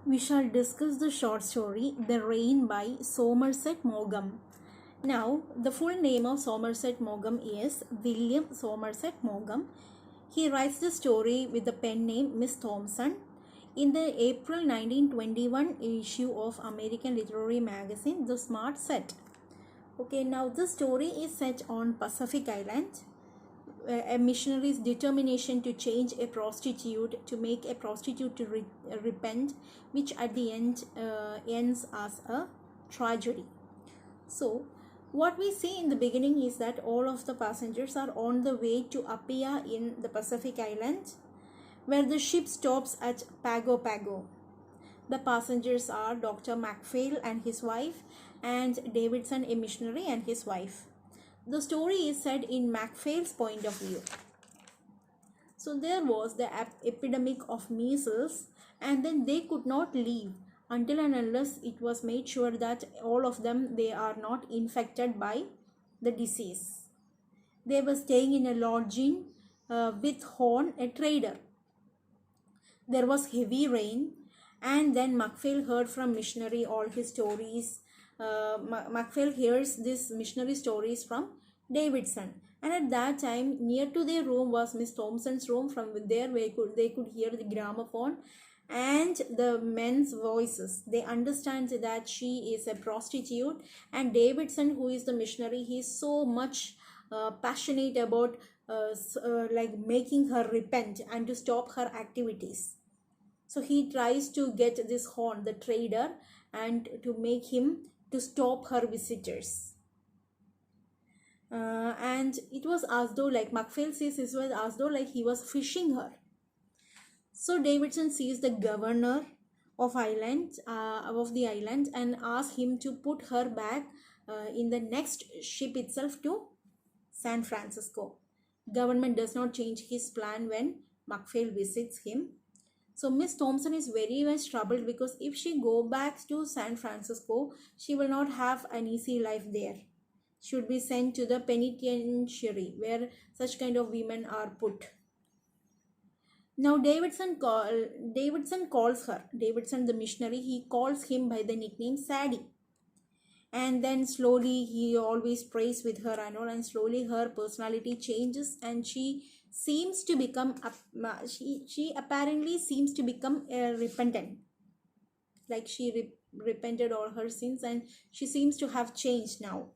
We shall discuss the short story The Rain by Somerset Maugham. Now, the full name of Somerset Maugham is William Somerset Maugham. He writes the story with the pen name Miss Thompson in the April 1921 issue of American literary magazine The Smart Set. Okay, now this story is set on Pacific Island. A missionary's determination to change a prostitute, to make a prostitute to repent, which at the end ends as a tragedy. So what we see in the beginning is that all of the passengers are on the way to Apia in the Pacific Island, where the ship stops at Pago Pago. The passengers are Dr. Macphail and his wife, and Davidson, a missionary, and his wife. The story is set in Macphail's point of view. So there was the epidemic of measles, and then they could not leave until and unless it was made sure that all of them, they are not infected by the disease. They were staying in a lodging with Horn, a trader. There was heavy rain, and then Macphail heard from missionary all his stories. Macphail hears these missionary stories from Davidson, and at that time near to their room was Miss Thompson's room. From there they could hear the gramophone and the men's voices. They understand that she is a prostitute, and Davidson, who is the missionary, he is so much passionate about like making her repent and to stop her activities. So he tries to get this Horn, the trader, and to make him to stop her visitors. And it was as though, like Macphail says, it was as though like he was fishing her. So Davidson sees the governor of the island and asks him to put her back in the next ship itself to San Francisco. Government does not change his plan when Macphail visits him. So Miss Thompson is very much troubled, because if she go back to San Francisco, she will not have an easy life there. She would be sent to the penitentiary where such kind of women are put. Now Davidson calls her. Davidson, the missionary, he calls him by the nickname Sadie. And then slowly he always prays with her and all, and slowly her personality changes, and she seems to become she apparently seems to become repentant, like she repented all her sins, and she seems to have changed now.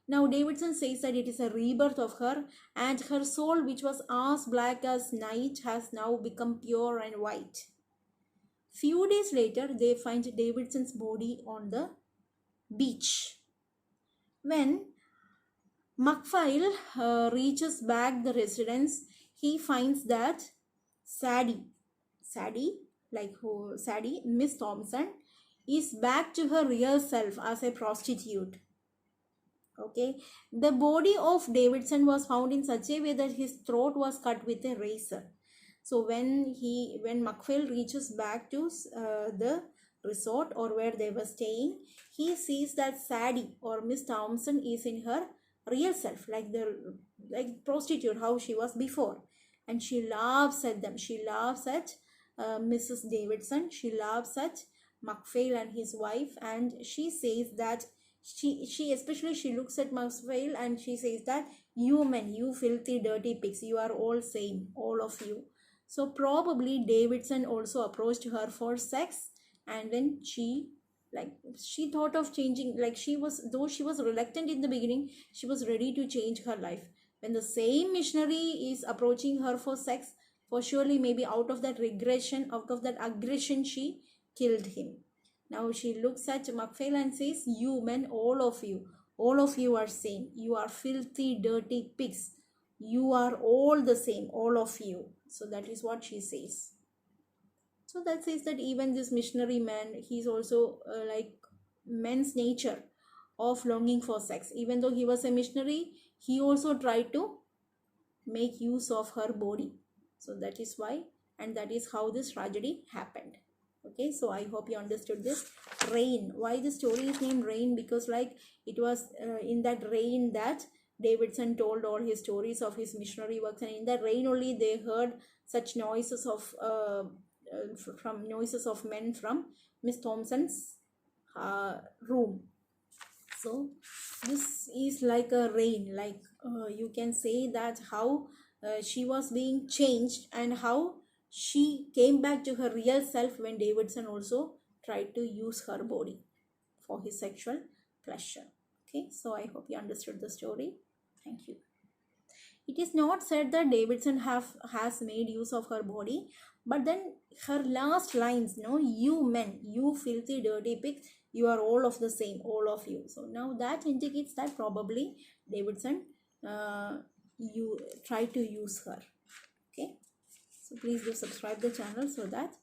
Now Davidson says that it is a rebirth of her, and her soul, which was as black as night, has now become pure and white. Few days later, they find Davidson's body on the beach. When Macphail reaches back the residence, he finds that Sadie, Miss Thompson, is back to her real self as a prostitute. Okay, the body of Davidson was found in such a way that his throat was cut with a razor. So when Macphail reaches back to the resort, or where they were staying, he sees that Sadie, or Miss Thompson, is in her real self, like prostitute, how she was before, and she laughs at them. She laughs at Mrs. Davidson. She laughs at Macphail and his wife, and she says that she looks at Macphail and she says that, you men, you filthy dirty pigs, you are all same, all of you. So probably Davidson also approached her for sex, and then she thought of changing, though she was reluctant in the beginning, she was ready to change her life. When the same missionary is approaching her for sex, for surely maybe out of that aggression, she killed him. Now she looks at Macphail and says, you men, all of you are same, you are filthy dirty pigs, you are all the same, all of you. So that is what she says. So that says that even this missionary man, he's also like men's nature of longing for sex. Even though he was a missionary, he also tried to make use of her body. So that is why, and that is how this tragedy happened. Okay, so I hope you understood this. Rain. Why the story is named Rain? Because like it was in that rain that Davidson told all his stories of his missionary works, and in that rain only they heard such noises of from noises of men from Miss Thompson's room. So this is like a rain, like you can say that how she was being changed and how she came back to her real self when Davidson also tried to use her body for his sexual pleasure. Okay, so I hope you understood the story. Thank you. It is not said that Davidson has made use of her body, but then her last lines, no, you men, you filthy dirty pigs, you are all of the same, all of you. So now that indicates that probably Davidson you try to use her. Okay, so please do subscribe the channel so that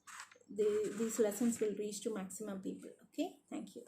these lessons will reach to maximum people. Okay, thank you.